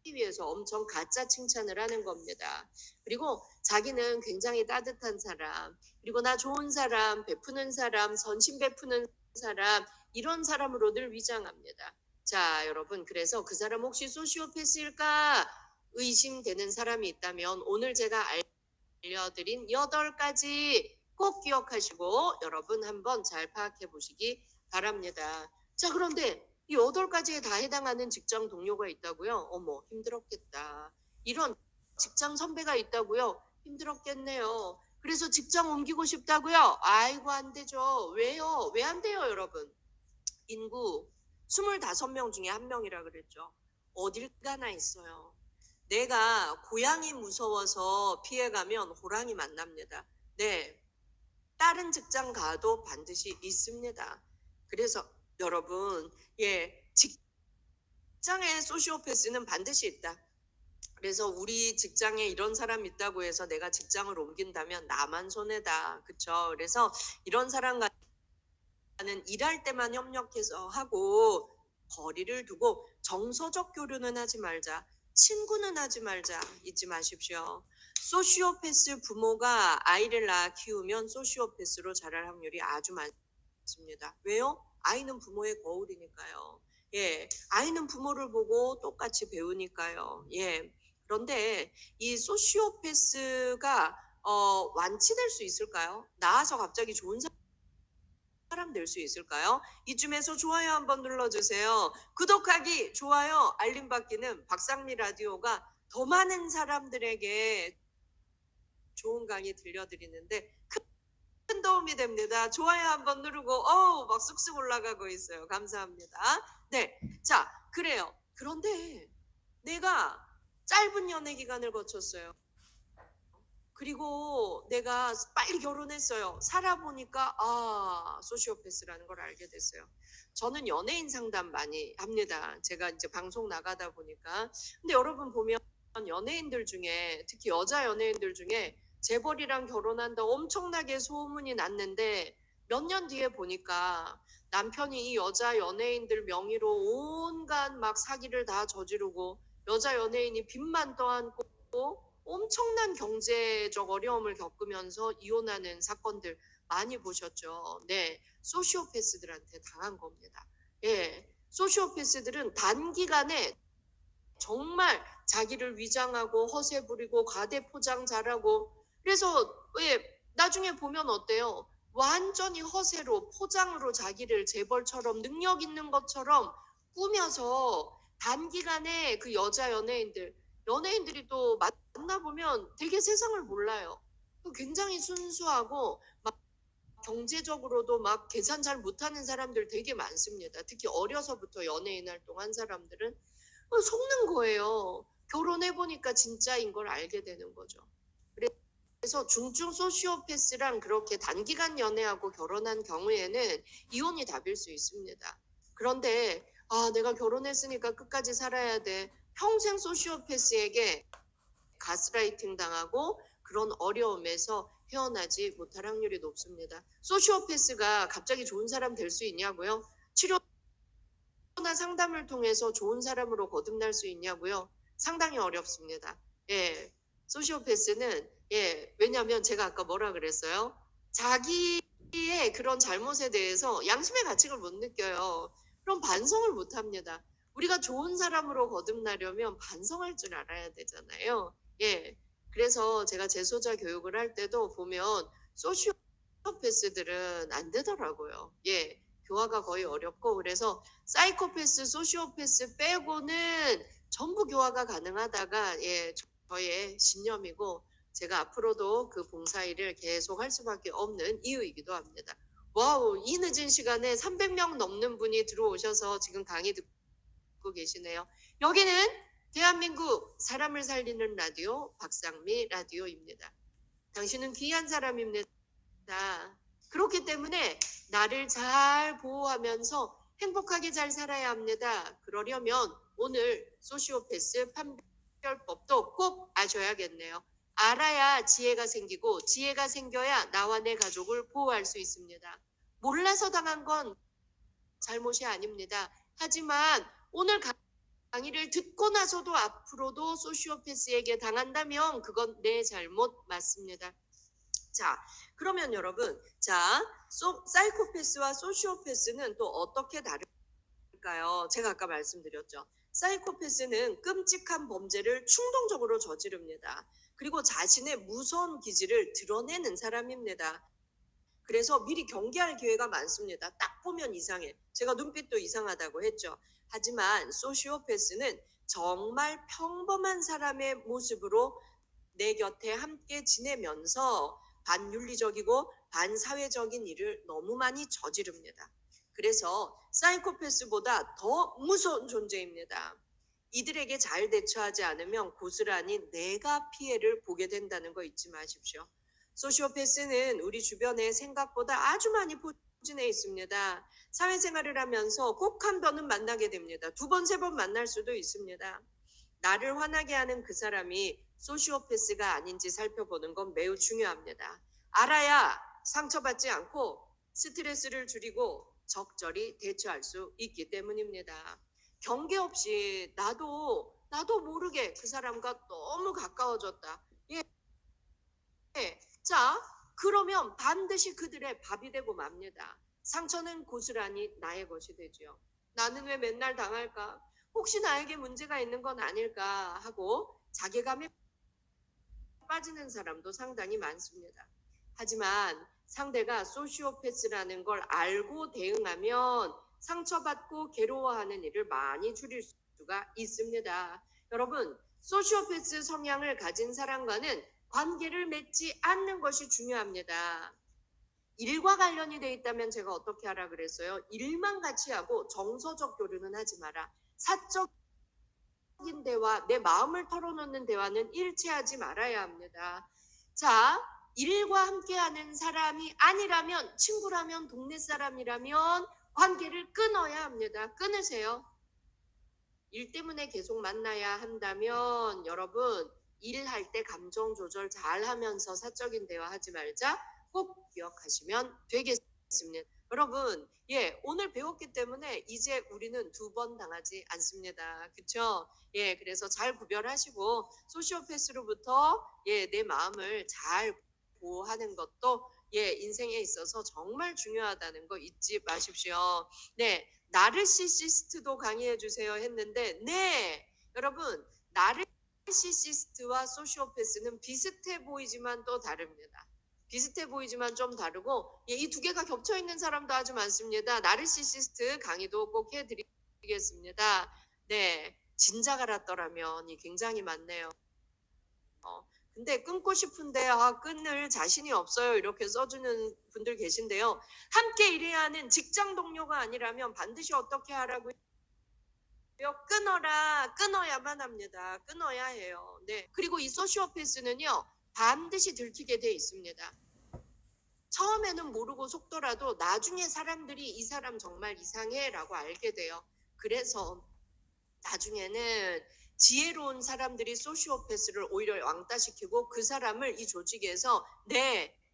위해서 엄청 가짜 칭찬을 하는 겁니다. 그리고 자기는 굉장히 따뜻한 사람, 그리고 나 좋은 사람, 베푸는 사람, 선심 베푸는 사람, 이런 사람으로 늘 위장합니다. 자, 여러분, 그래서 그 사람 혹시 소시오패스일까 의심되는 사람이 있다면 오늘 제가 알려드린 8가지 꼭 기억하시고 여러분 한번 잘 파악해 보시기 바랍니다. 자, 그런데 이 8가지에 다 해당하는 직장 동료가 있다고요? 어머, 힘들었겠다. 이런 직장 선배가 있다고요? 힘들었겠네요. 그래서 직장 옮기고 싶다고요? 아이고, 안 되죠. 왜요? 왜 안 돼요, 여러분? 인구 25명 중에 1명이라 그랬죠. 어딜 가나 있어요. 내가 고양이 무서워서 피해가면 호랑이 만납니다. 네, 다른 직장 가도 반드시 있습니다. 그래서 여러분, 예, 직장의 소시오패스는 반드시 있다. 그래서 우리 직장에 이런 사람 있다고 해서 내가 직장을 옮긴다면 나만 손해다. 그쵸? 그래서 이런 사람과는 일할 때만 협력해서 하고 거리를 두고 정서적 교류는 하지 말자. 친구는 하지 말자. 잊지 마십시오. 소시오패스 부모가 아이를 낳아 키우면 소시오패스로 자랄 확률이 아주 많습니다. 왜요? 아이는 부모의 거울이니까요. 예, 아이는 부모를 보고 똑같이 배우니까요. 예. 그런데 이 소시오패스가 완치될 수 있을까요? 나아서 갑자기 좋은 사람 될 수 있을까요? 이쯤에서 좋아요 한번 눌러주세요. 구독하기, 좋아요, 알림 받기는 박상미 라디오가 더 많은 사람들에게 좋은 강의 들려드리는데 큰 도움이 됩니다. 좋아요 한번 누르고 막 쑥쑥 올라가고 있어요. 감사합니다. 네, 자, 그래요. 그런데 내가 짧은 연애 기간을 거쳤어요. 그리고 내가 빨리 결혼했어요. 살아보니까 소시오패스라는 걸 알게 됐어요. 저는 연예인 상담 많이 합니다. 제가 이제 방송 나가다 보니까. 근데 여러분 보면 연예인들 중에, 특히 여자 연예인들 중에 재벌이랑 결혼한다 엄청나게 소문이 났는데 몇 년 뒤에 보니까 남편이 이 여자 연예인들 명의로 온갖 막 사기를 다 저지르고 여자 연예인이 빚만 떠안고 엄청난 경제적 어려움을 겪으면서 이혼하는 사건들 많이 보셨죠. 네, 소시오패스들한테 당한 겁니다. 예, 소시오패스들은 단기간에 정말 자기를 위장하고 허세 부리고 과대 포장 잘하고, 그래서 나중에 보면 어때요? 완전히 허세로 포장으로 자기를 재벌처럼 능력 있는 것처럼 꾸며서 단기간에 그 여자 연예인들이 또 만나보면 되게 세상을 몰라요. 또 굉장히 순수하고 막 경제적으로도 막 계산 잘 못하는 사람들 되게 많습니다. 특히 어려서부터 연예인 활동한 사람들은 속는 거예요. 결혼해 보니까 진짜인 걸 알게 되는 거죠. 그래서 중증 소시오패스랑 그렇게 단기간 연애하고 결혼한 경우에는 이혼이 답일 수 있습니다. 그런데 내가 결혼했으니까 끝까지 살아야 돼. 평생 소시오패스에게 가스라이팅 당하고 그런 어려움에서 헤어나지 못할 확률이 높습니다. 소시오패스가 갑자기 좋은 사람 될 수 있냐고요? 치료나 상담을 통해서 좋은 사람으로 거듭날 수 있냐고요? 상당히 어렵습니다. 예, 소시오패스는 왜냐하면 제가 아까 뭐라 그랬어요? 자기의 그런 잘못에 대해서 양심의 가책을 못 느껴요. 그럼 반성을 못 합니다. 우리가 좋은 사람으로 거듭나려면 반성할 줄 알아야 되잖아요. 예. 그래서 제가 재소자 교육을 할 때도 보면 소시오패스들은 안 되더라고요. 예. 교화가 거의 어렵고 그래서 사이코패스, 소시오패스 빼고는 전부 교화가 가능하다가 저의 신념이고 제가 앞으로도 그 봉사일을 계속 할 수밖에 없는 이유이기도 합니다. 와우, 이 늦은 시간에 300명 넘는 분이 들어오셔서 지금 강의 듣고 계시네요. 여기는 대한민국 사람을 살리는 라디오 박상미 라디오입니다. 당신은 귀한 사람입니다. 그렇기 때문에 나를 잘 보호하면서 행복하게 잘 살아야 합니다. 그러려면 오늘 소시오패스 판별법도 꼭 아셔야겠네요. 알아야 지혜가 생기고 지혜가 생겨야 나와 내 가족을 보호할 수 있습니다. 몰라서 당한 건 잘못이 아닙니다. 하지만 오늘 강의를 듣고 나서도 앞으로도 소시오패스에게 당한다면 그건 내 잘못 맞습니다. 자, 그러면 여러분, 사이코패스와 소시오패스는 또 어떻게 다를까요? 제가 아까 말씀드렸죠. 사이코패스는 끔찍한 범죄를 충동적으로 저지릅니다. 그리고 자신의 무서운 기질을 드러내는 사람입니다. 그래서 미리 경계할 기회가 많습니다. 딱 보면 이상해. 제가 눈빛도 이상하다고 했죠. 하지만 소시오패스는 정말 평범한 사람의 모습으로 내 곁에 함께 지내면서 반윤리적이고 반사회적인 일을 너무 많이 저지릅니다. 그래서 사이코패스보다 더 무서운 존재입니다. 이들에게 잘 대처하지 않으면 고스란히 내가 피해를 보게 된다는 거 잊지 마십시오. 소시오패스는 우리 주변에 생각보다 아주 많이 포진해 있습니다. 사회생활을 하면서 꼭 한 번은 만나게 됩니다. 두 번, 세 번 만날 수도 있습니다. 나를 화나게 하는 그 사람이 소시오패스가 아닌지 살펴보는 건 매우 중요합니다. 알아야 상처받지 않고 스트레스를 줄이고 적절히 대처할 수 있기 때문입니다. 경계 없이 나도 모르게 그 사람과 너무 가까워졌다. 자, 그러면 반드시 그들의 밥이 되고 맙니다. 상처는 고스란히 나의 것이 되지요. 나는 왜 맨날 당할까? 혹시 나에게 문제가 있는 건 아닐까 하고 자괴감에 빠지는 사람도 상당히 많습니다. 하지만 상대가 소시오패스라는 걸 알고 대응하면 상처받고 괴로워하는 일을 많이 줄일 수가 있습니다. 여러분, 소시오패스 성향을 가진 사람과는 관계를 맺지 않는 것이 중요합니다. 일과 관련이 돼 있다면 제가 어떻게 하라 그랬어요? 일만 같이 하고 정서적 교류는 하지 마라. 사적인 대화, 내 마음을 털어놓는 대화는 일체하지 말아야 합니다. 자, 일과 함께하는 사람이 아니라면, 친구라면, 동네 사람이라면 관계를 끊어야 합니다. 끊으세요. 일 때문에 계속 만나야 한다면 여러분, 일할 때 감정 조절 잘 하면서 사적인 대화 하지 말자. 꼭 기억하시면 되겠습니다. 여러분, 오늘 배웠기 때문에 이제 우리는 두 번 당하지 않습니다. 그렇죠? 그래서 잘 구별하시고 소시오패스로부터 내 마음을 잘 보호하는 것도 인생에 있어서 정말 중요하다는 거 잊지 마십시오. 네, 나르시시스트도 강의해 주세요 했는데 여러분, 나르시시스트와 소시오패스는 비슷해 보이지만 또 다릅니다. 비슷해 보이지만 좀 다르고 이 두 개가 겹쳐 있는 사람도 아주 많습니다. 나르시시스트 강의도 꼭 해드리겠습니다. 네, 진작 알았더라면이 굉장히 많네요. 근데 끊고 싶은데 끊을 자신이 없어요. 이렇게 써주는 분들 계신데요. 함께 일해야 하는 직장 동료가 아니라면 반드시 어떻게 하라고요? 끊어라. 끊어야만 합니다. 끊어야 해요. 네. 그리고 이 소시오패스는요. 반드시 들키게 돼 있습니다. 처음에는 모르고 속더라도 나중에 사람들이 이 사람 정말 이상해라고 알게 돼요. 그래서 나중에는 지혜로운 사람들이 소시오패스를 오히려 왕따시키고 그 사람을 이 조직에서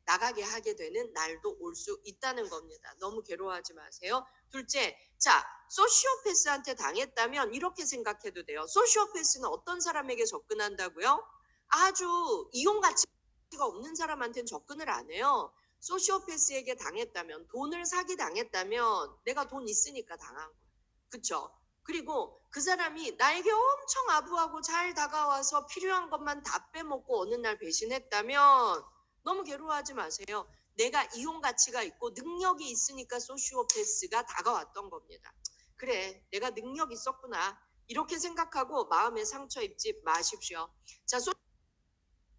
나가게 하게 되는 날도 올 수 있다는 겁니다. 너무 괴로워하지 마세요. 둘째, 자, 소시오패스한테 당했다면 이렇게 생각해도 돼요. 소시오패스는 어떤 사람에게 접근한다고요? 아주 이용 가치가 없는 사람한테는 접근을 안 해요. 소시오패스에게 당했다면, 돈을 사기 당했다면 내가 돈 있으니까 당한 거야. 그쵸? 그리고 그 사람이 나에게 엄청 아부하고 잘 다가와서 필요한 것만 다 빼먹고 어느 날 배신했다면 너무 괴로워하지 마세요. 내가 이용 가치가 있고 능력이 있으니까 소시오패스가 다가왔던 겁니다. 그래, 내가 능력 있었구나. 이렇게 생각하고 마음에 상처 입지 마십시오. 자,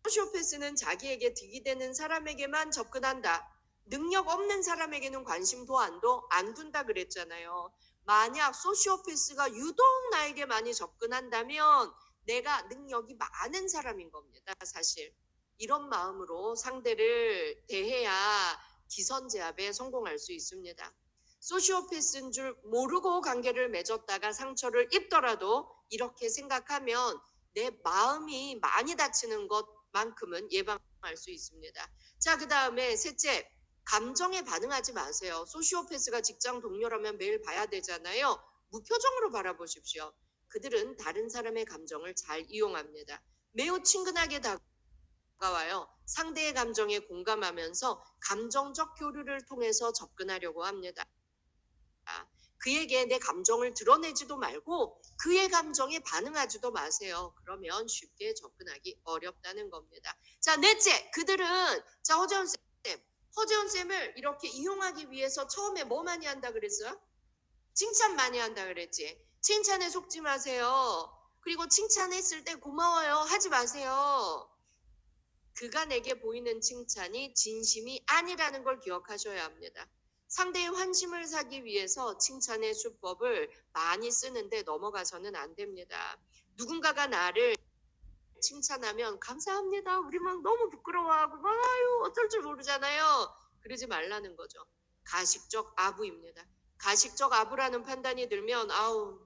소시오패스는 자기에게 득이 되는 사람에게만 접근한다. 능력 없는 사람에게는 관심도 안 둔다 그랬잖아요. 만약 소시오패스가 유독 나에게 많이 접근한다면 내가 능력이 많은 사람인 겁니다. 사실 이런 마음으로 상대를 대해야 기선제압에 성공할 수 있습니다. 소시오패스인 줄 모르고 관계를 맺었다가 상처를 입더라도 이렇게 생각하면 내 마음이 많이 다치는 것만큼은 예방할 수 있습니다. 자, 그 다음에 셋째, 감정에 반응하지 마세요. 소시오패스가 직장 동료라면 매일 봐야 되잖아요. 무표정으로 바라보십시오. 그들은 다른 사람의 감정을 잘 이용합니다. 매우 친근하게 다가와요. 상대의 감정에 공감하면서 감정적 교류를 통해서 접근하려고 합니다. 그에게 내 감정을 드러내지도 말고 그의 감정에 반응하지도 마세요. 그러면 쉽게 접근하기 어렵다는 겁니다. 자, 넷째, 그들은 자, 허재훈 쌤을 이렇게 이용하기 위해서 처음에 뭐 많이 한다 그랬어요? 칭찬 많이 한다 그랬지. 칭찬에 속지 마세요. 그리고 칭찬했을 때 고마워요 하지 마세요. 그가 내게 보이는 칭찬이 진심이 아니라는 걸 기억하셔야 합니다. 상대의 환심을 사기 위해서 칭찬의 수법을 많이 쓰는데 넘어가서는 안 됩니다. 누군가가 나를 칭찬하면 감사합니다. 우리 막 너무 부끄러워하고 막 아유 어쩔 줄 모르잖아요. 그러지 말라는 거죠. 가식적 아부입니다. 가식적 아부라는 판단이 들면 아유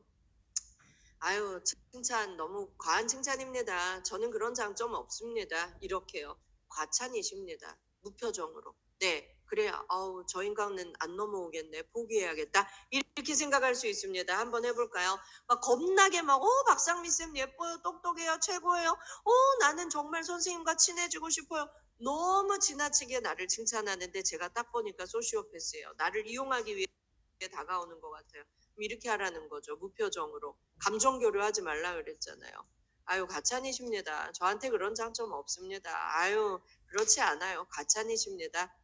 칭찬 너무 과한 칭찬입니다. 저는 그런 장점 없습니다. 이렇게요. 과찬이십니다. 무표정으로. 네. 그래야 저 인간은 안 넘어오겠네. 포기해야겠다. 이렇게 생각할 수 있습니다. 한번 해볼까요? 막 겁나게 박상미 쌤 예뻐요. 똑똑해요. 최고예요. 나는 정말 선생님과 친해지고 싶어요. 너무 지나치게 나를 칭찬하는데 제가 딱 보니까 소시오패스예요. 나를 이용하기 위해 다가오는 것 같아요. 이렇게 하라는 거죠. 무표정으로. 감정 교류하지 말라 그랬잖아요. 아유 가찬이십니다. 저한테 그런 장점 없습니다. 아유 그렇지 않아요. 가찬이십니다.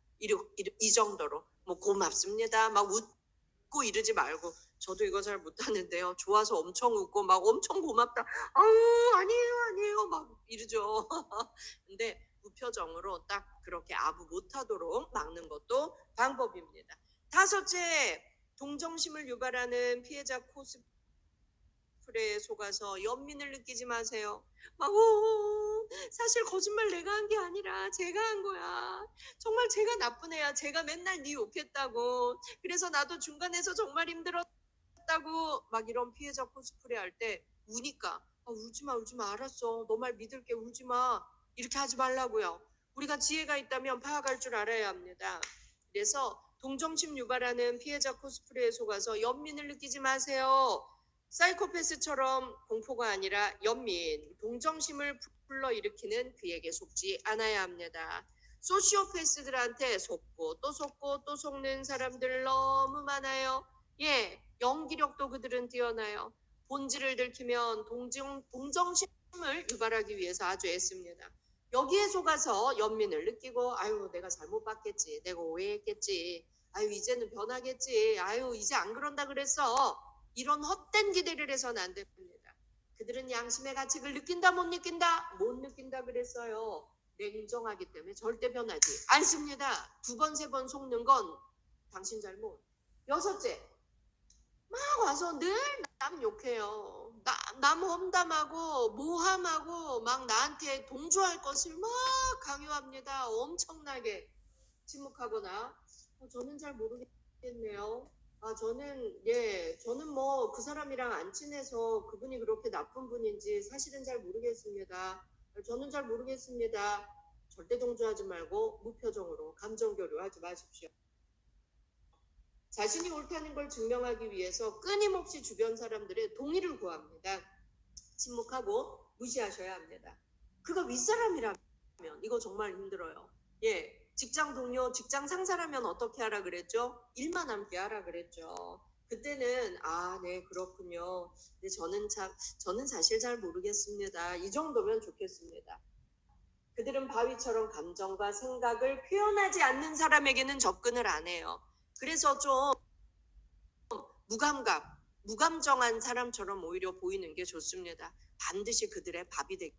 이 정도로 뭐 고맙습니다. 막 웃고 이러지 말고 저도 이거 잘 못하는데요. 좋아서 엄청 웃고 막 엄청 고맙다. 아유 아니에요 막 이러죠. 근데 무표정으로 딱 그렇게 아부 못하도록 막는 것도 방법입니다. 다섯째, 동정심을 유발하는 피해자 코스프레에 속아서 연민을 느끼지 마세요. 사실 거짓말 내가 한 게 아니라 제가 한 거야. 정말 제가 나쁜 애야. 제가 맨날 네 욕했다고. 그래서 나도 중간에서 정말 힘들었다고 막 이런 피해자 코스프레 할 때 우니까 울지 마 알았어. 너 말 믿을게 울지 마. 이렇게 하지 말라고요. 우리가 지혜가 있다면 파악할 줄 알아야 합니다. 그래서 동정심 유발하는 피해자 코스프레에 속아서 연민을 느끼지 마세요. 사이코패스처럼 공포가 아니라 연민, 동정심을 불러일으키는 그에게 속지 않아야 합니다. 소시오패스들한테 속고 또 속는 사람들 너무 많아요. 연기력도 그들은 뛰어나요. 본질을 들키면 동정심을 유발하기 위해서 아주 애씁니다. 여기에 속아서 연민을 느끼고 아유 내가 잘못 봤겠지. 내가 오해했겠지. 아유 이제는 변하겠지. 아유 이제 안 그런다 그랬어. 이런 헛된 기대를 해서는 안 됩니다. 그들은 양심의 가책을 느낀다 못 느낀다? 못 느낀다 그랬어요. 냉정하기 때문에 절대 변하지 않습니다. 두 번, 세 번 속는 건 당신 잘못. 여섯째, 막 와서 늘 남 욕해요. 남 험담하고 모함하고 막 나한테 동조할 것을 막 강요합니다. 엄청나게 침묵하거나 저는 잘 모르겠네요. 저는 뭐 그 사람이랑 안 친해서 그분이 그렇게 나쁜 분인지 사실은 잘 모르겠습니다. 저는 잘 모르겠습니다. 절대 동조하지 말고 무표정으로 감정 교류하지 마십시오. 자신이 옳다는 걸 증명하기 위해서 끊임없이 주변 사람들의 동의를 구합니다. 침묵하고 무시하셔야 합니다. 그가 윗사람이라면 이거 정말 힘들어요. 예, 직장 동료, 직장 상사라면 어떻게 하라 그랬죠? 일만 함께 하라 그랬죠. 그때는 네 그렇군요. 근데 저는 사실 잘 모르겠습니다. 이 정도면 좋겠습니다. 그들은 바위처럼 감정과 생각을 표현하지 않는 사람에게는 접근을 안 해요. 그래서 좀 무감정한 사람처럼 오히려 보이는 게 좋습니다. 반드시 그들의 밥이 되기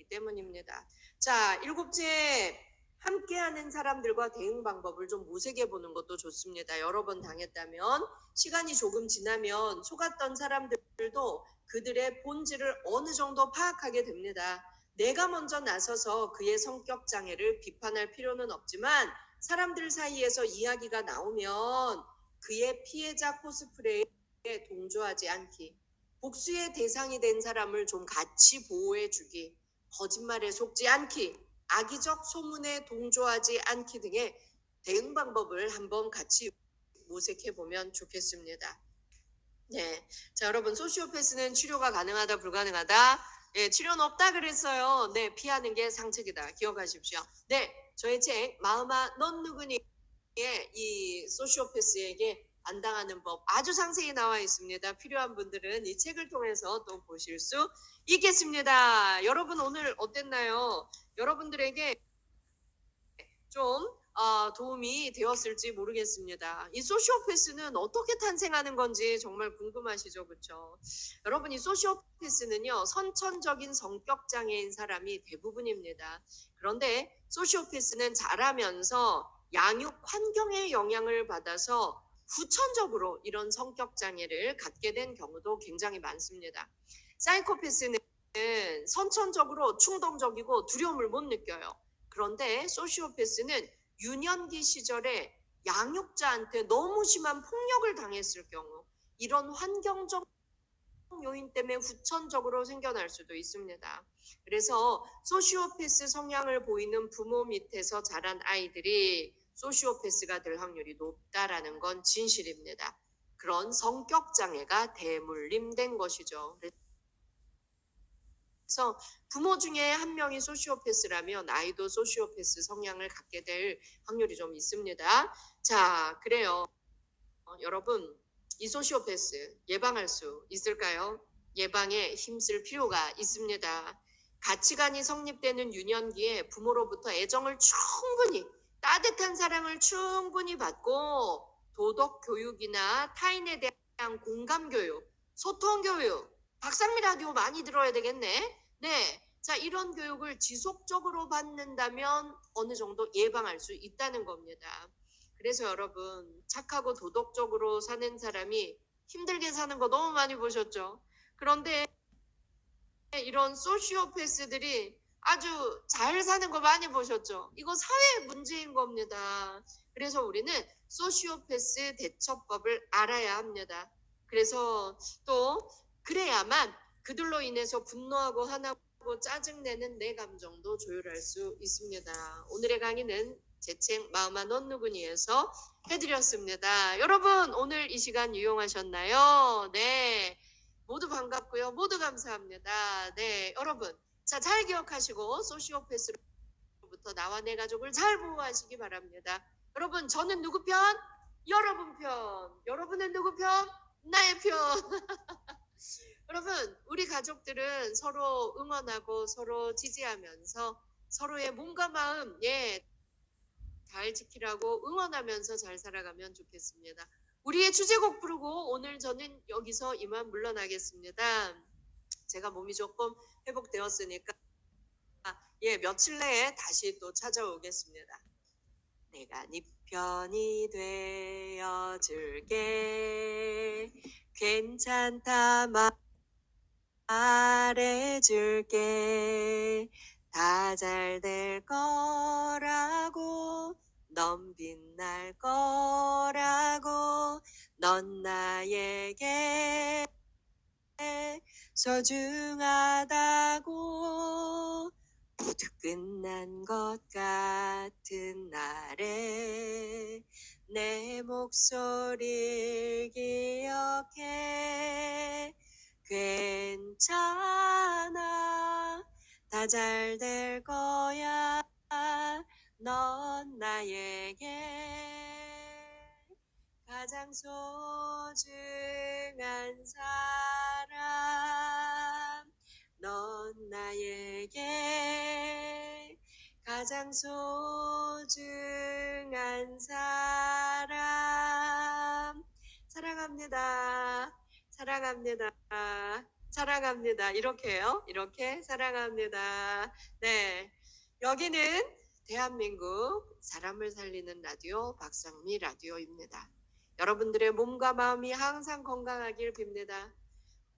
때문입니다. 자, 일곱째, 함께하는 사람들과 대응 방법을 좀 모색해 보는 것도 좋습니다. 여러 번 당했다면 시간이 조금 지나면 속았던 사람들도 그들의 본질을 어느 정도 파악하게 됩니다. 내가 먼저 나서서 그의 성격 장애를 비판할 필요는 없지만 사람들 사이에서 이야기가 나오면 그의 피해자 코스프레에 동조하지 않기, 복수의 대상이 된 사람을 좀 같이 보호해 주기, 거짓말에 속지 않기, 악의적 소문에 동조하지 않기 등의 대응 방법을 한번 같이 모색해 보면 좋겠습니다. 네, 자 여러분, 소시오패스는 치료가 가능하다 불가능하다? 예, 치료는 없다 그랬어요. 네, 피하는 게 상책이다. 기억하십시오. 네, 저의 책 마음아 넌 누구니? 이 소시오패스에게 안 당하는 법 아주 상세히 나와 있습니다. 필요한 분들은 이 책을 통해서 또 보실 수 있겠습니다. 여러분 오늘 어땠나요? 여러분들에게 좀 도움이 되었을지 모르겠습니다. 이 소시오패스는 어떻게 탄생하는 건지 정말 궁금하시죠, 그렇죠? 여러분 이 소시오패스는요 선천적인 성격 장애인 사람이 대부분입니다. 그런데 소시오패스는 자라면서 양육 환경의 영향을 받아서 후천적으로 이런 성격 장애를 갖게 된 경우도 굉장히 많습니다. 사이코패스는 선천적으로 충동적이고 두려움을 못 느껴요. 그런데 소시오패스는 유년기 시절에 양육자한테 너무 심한 폭력을 당했을 경우 이런 환경적 요인 때문에 후천적으로 생겨날 수도 있습니다. 그래서 소시오패스 성향을 보이는 부모 밑에서 자란 아이들이 소시오패스가 될 확률이 높다라는 건 진실입니다. 그런 성격 장애가 대물림된 것이죠. 그래서 부모 중에 한 명이 소시오패스라면 아이도 소시오패스 성향을 갖게 될 확률이 좀 있습니다. 자, 그래요. 여러분, 이 소시오패스 예방할 수 있을까요? 예방에 힘쓸 필요가 있습니다. 가치관이 성립되는 유년기에 부모로부터 애정을 충분히, 따뜻한 사랑을 충분히 받고 도덕 교육이나 타인에 대한 공감 교육, 소통 교육, 박상미 라디오 많이 들어야 되겠네. 네. 자, 이런 교육을 지속적으로 받는다면 어느 정도 예방할 수 있다는 겁니다. 그래서 여러분, 착하고 도덕적으로 사는 사람이 힘들게 사는 거 너무 많이 보셨죠? 그런데 이런 소시오패스들이 아주 잘 사는 거 많이 보셨죠? 이거 사회 문제인 겁니다. 그래서 우리는 소시오패스 대처법을 알아야 합니다. 그래서 또 그래야만 그들로 인해서 분노하고 화나고 짜증내는 내 감정도 조율할 수 있습니다. 오늘의 강의는 제 책 마음아 넌 누구니에서 해드렸습니다. 여러분 오늘 이 시간 유용하셨나요? 네, 모두 반갑고요. 모두 감사합니다. 네, 여러분 자, 잘 기억하시고 소시오패스로부터 나와 내 가족을 잘 보호하시기 바랍니다. 여러분 저는 누구 편? 여러분 편. 여러분은 누구 편? 나의 편. 여러분 우리 가족들은 서로 응원하고 서로 지지하면서 서로의 몸과 마음 잘 지키라고 응원하면서 잘 살아가면 좋겠습니다. 우리의 주제곡 부르고 오늘 저는 여기서 이만 물러나겠습니다. 제가 몸이 조금 회복되었으니까 예, 며칠 내에 다시 또 찾아오겠습니다. 내가 네 편이 되어 줄게. 괜찮다 말해줄게. 다 잘 될 거라고. 넌 빛날 거라고. 넌 나에게 소중하다고. 모두 끝난 것 같은 날에 내 목소리를 기억해. 괜찮아, 다 잘 될 거야. 넌 나에게 가장 소중한 사람. 넌 나에게 가장 소중한 사람. 사랑합니다. 사랑합니다. 사랑합니다. 이렇게요. 이렇게 사랑합니다. 네. 여기는 대한민국 사람을 살리는 라디오 박상미 라디오입니다. 여러분들의 몸과 마음이 항상 건강하길 빕니다.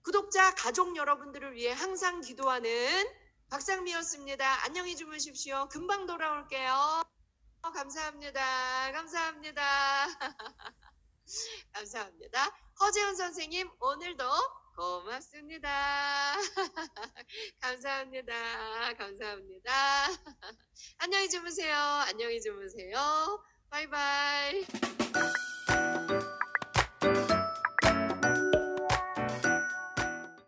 구독자, 가족 여러분들을 위해 항상 기도하는 박상미였습니다. 안녕히 주무십시오. 금방 돌아올게요. 감사합니다. 감사합니다. 감사합니다. 허재훈 선생님, 오늘도 고맙습니다. 감사합니다. 감사합니다. 안녕히 주무세요. 안녕히 주무세요. 바이바이.